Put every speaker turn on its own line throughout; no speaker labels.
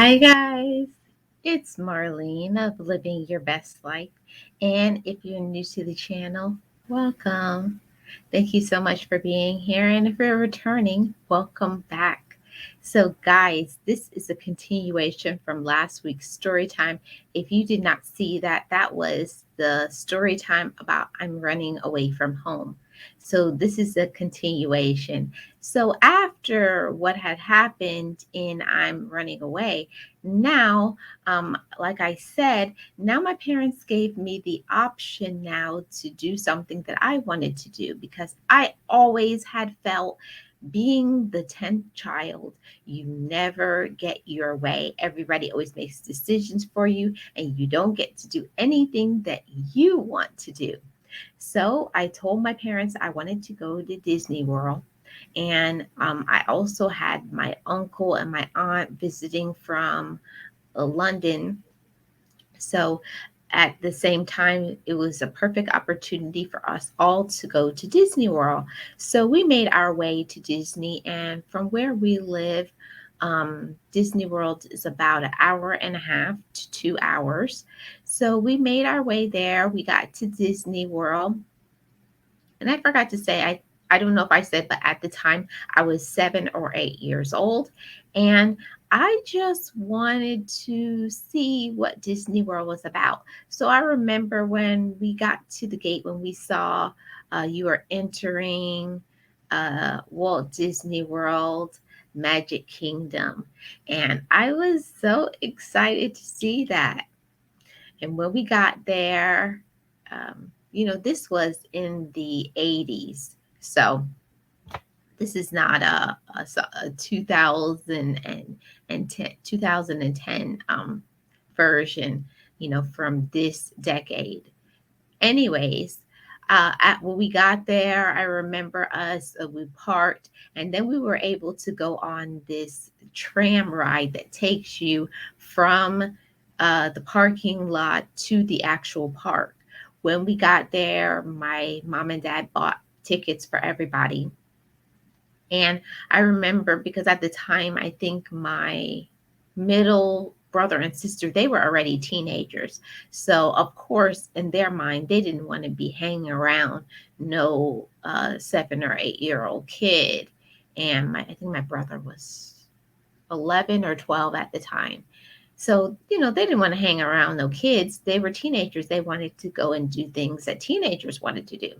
Hi, guys. It's Marlene of Living Your Best Life. And if you're new to the channel, welcome. Thank you so much for being here. And if you're returning, welcome back. So, guys, this is a continuation from last week's story time. If you did not see that, that was the story time about I'm running away from home. So, this is a continuation. So, after what had happened in I'm running away, now, like I said, now my parents gave me the option now to do something that I wanted to do because I always had felt being the 10th child, you never get your way. Everybody always makes decisions for you, and you don't get to do anything that you want to do. So I told my parents I wanted to go to Disney World. And I also had my uncle and my aunt visiting from London. So at the same time, it was a perfect opportunity for us all to go to Disney World. So we made our way to Disney, and from where we live, Disney World is about an hour and a half to 2 hours. So we made our way there. We got to Disney World, and I forgot to say, I don't know if I said, but at the time I was 7 or 8 years old. And I just wanted to see what Disney World was about. So I remember when we got to the gate, when we saw you were entering Walt Disney World Magic Kingdom. And I was so excited to see that. And when we got there, this was in the 80s. So this is not a 2010 version, from this decade. Anyways, when we got there, I remember we parked, and then we were able to go on this tram ride that takes you from the parking lot to the actual park. When we got there, my mom and dad bought tickets for everybody. And I remember because at the time, I think my middle brother and sister, they were already teenagers. So, of course, in their mind, they didn't want to be hanging around no 7 or 8 year old kid. And I think my brother was 11 or 12 at the time. So, they didn't want to hang around no kids. They were teenagers. They wanted to go and do things that teenagers wanted to do.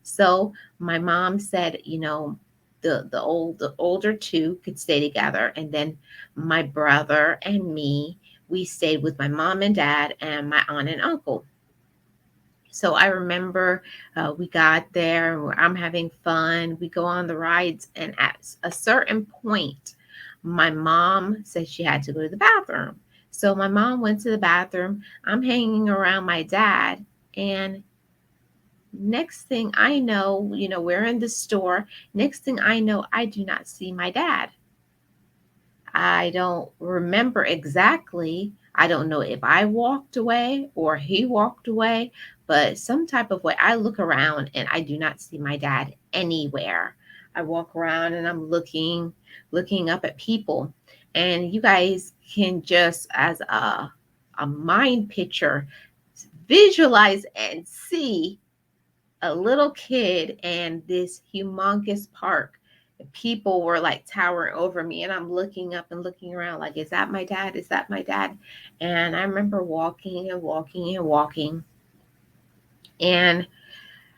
So my mom said, the older two could stay together, and then my brother and me, we stayed with my mom and dad and my aunt and uncle. So I remember we got there, and I'm having fun. We go on the rides, and at a certain point, my mom said she had to go to the bathroom. So my mom went to the bathroom. I'm hanging around my dad, and next thing I know, we're in the store. Next thing I know, I do not see my dad. I don't remember exactly. I don't know if I walked away or he walked away, but some type of way I look around and I do not see my dad anywhere. I walk around and I'm looking up at people. And you guys can just as a mind picture visualize and see a little kid and this humongous park. People were like towering over me, and I'm looking up and looking around, like, is that my dad? Is that my dad? And I remember walking and walking and walking. And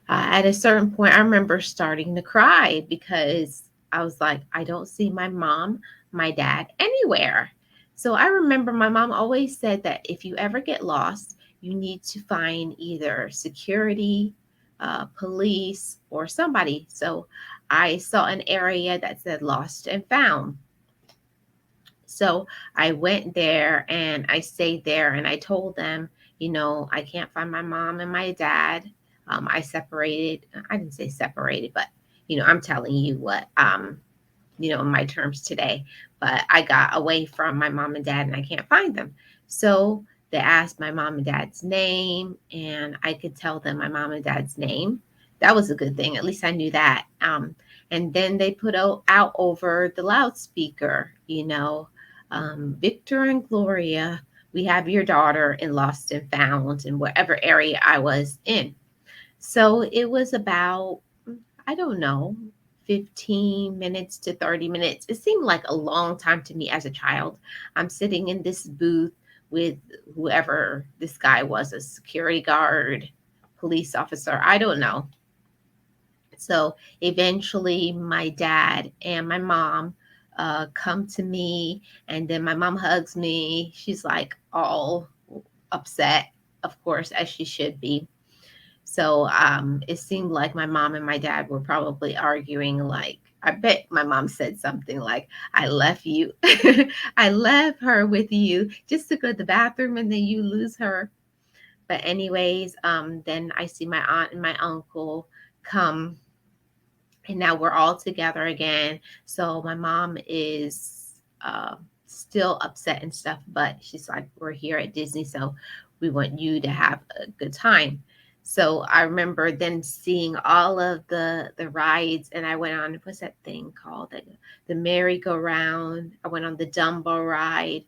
at a certain point, I remember starting to cry because I was like, I don't see my mom, my dad anywhere. So I remember my mom always said that if you ever get lost, you need to find either security, police, or somebody. So I saw an area that said lost and found. So I went there and I stayed there, and I told them, I can't find my mom and my dad. I separated. I didn't say separated, but I'm telling you what, in my terms today. But I got away from my mom and dad, and I can't find them. So they asked my mom and dad's name, and I could tell them my mom and dad's name. That was a good thing. At least I knew that. And then they put out over the loudspeaker, Victor and Gloria, we have your daughter in Lost and Found in whatever area I was in. So it was about, I don't know, 15 minutes to 30 minutes. It seemed like a long time to me as a child. I'm sitting in this booth with whoever this guy was, a security guard, police officer, I don't know. So eventually, my dad and my mom come to me, and then my mom hugs me. She's like all upset, of course, as she should be. So it seemed like my mom and my dad were probably arguing. Like, I bet my mom said something like, I left you. I left her with you just to go to the bathroom and then you lose her. But, anyways, then I see my aunt and my uncle come, and now we're all together again. So my mom is still upset and stuff, but she's like, we're here at Disney, so we want you to have a good time. So I remember then seeing all of the rides, and I went on, what's that thing called, the merry-go-round. I went on the Dumbo ride,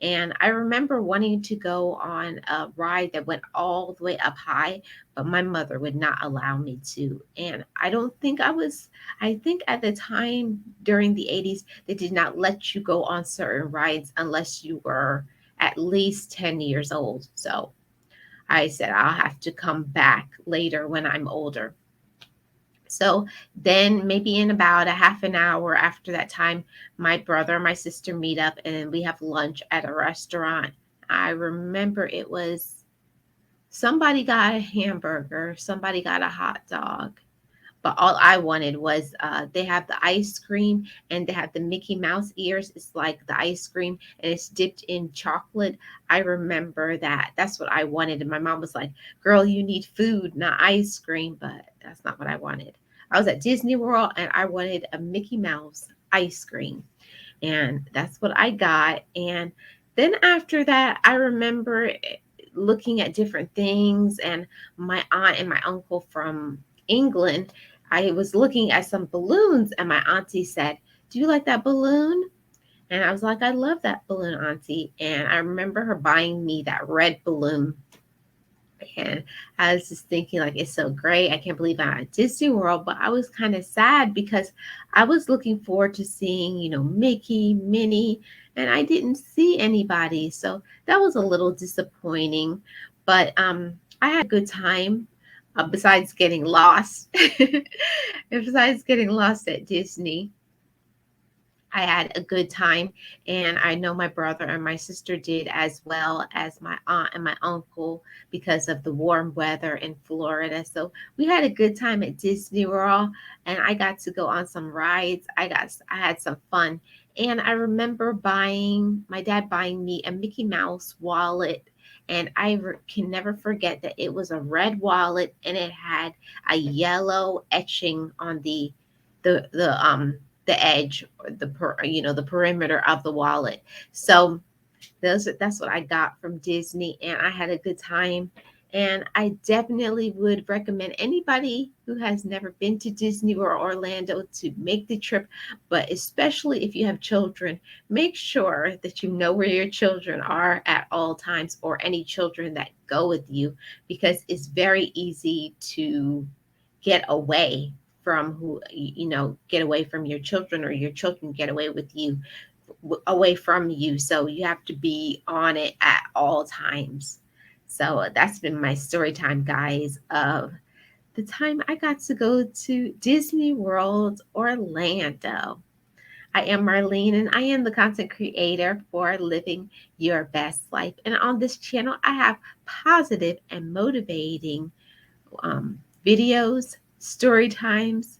and I remember wanting to go on a ride that went all the way up high, but my mother would not allow me to. And I think at the time during the 80s, they did not let you go on certain rides unless you were at least 10 years old. So I said, I'll have to come back later when I'm older. So then, maybe in about a half an hour after that time, my brother and my sister meet up and we have lunch at a restaurant. I remember it was somebody got a hamburger, somebody got a hot dog, but all I wanted was they have the ice cream and they have the Mickey Mouse ears. It's like the ice cream and it's dipped in chocolate. I remember that. That's what I wanted. And my mom was like, girl, you need food, not ice cream. But that's not what I wanted. I was at Disney World and I wanted a Mickey Mouse ice cream. And that's what I got. And then after that, I remember looking at different things, and my aunt and my uncle from England, I was looking at some balloons, and my auntie said, do you like that balloon? And I was like, I love that balloon, auntie. And I remember her buying me that red balloon. And I was just thinking, like, it's so great. I can't believe I'm at Disney World. But I was kind of sad because I was looking forward to seeing, Mickey, Minnie, and I didn't see anybody. So that was a little disappointing. But I had a good time, besides getting lost. Besides getting lost at Disney, I had a good time, and I know my brother and my sister did, as well as my aunt and my uncle, because of the warm weather in Florida. So we had a good time at Disney World, and I got to go on some rides. I had some fun, and I remember buying my dad buying me a Mickey Mouse wallet. And can never forget that it was a red wallet and it had a yellow etching on the edge, or the perimeter of the wallet. So that's what I got from Disney, and I had a good time. And I definitely would recommend anybody who has never been to Disney or Orlando to make the trip, but especially if you have children, make sure that you know where your children are at all times, or any children that go with you, because it's very easy to get away from get away from your children, or your children get away with you, away from you. So you have to be on it at all times. So that's been my story time, guys, of the time I got to go to Disney World Orlando. I am Marlene, and I am the content creator for Living Your Best Life. And on this channel, I have positive and motivating videos, story times,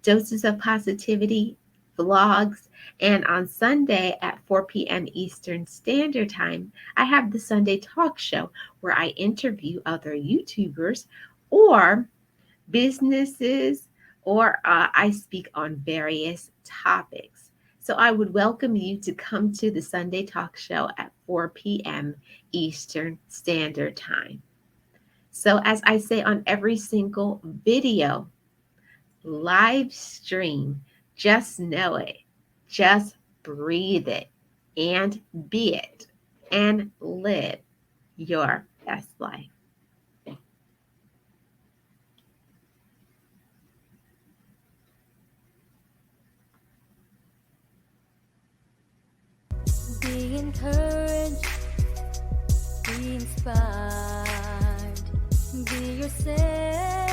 doses of positivity, vlogs, and on Sunday at 4 p.m. Eastern Standard Time, I have the Sunday Talk Show where I interview other YouTubers or businesses, or I speak on various topics. So I would welcome you to come to the Sunday Talk Show at 4 p.m. Eastern Standard Time. So, as I say on every single video, live stream, just know it, just breathe it and be it and live your best life.
Be encouraged, be inspired, be yourself.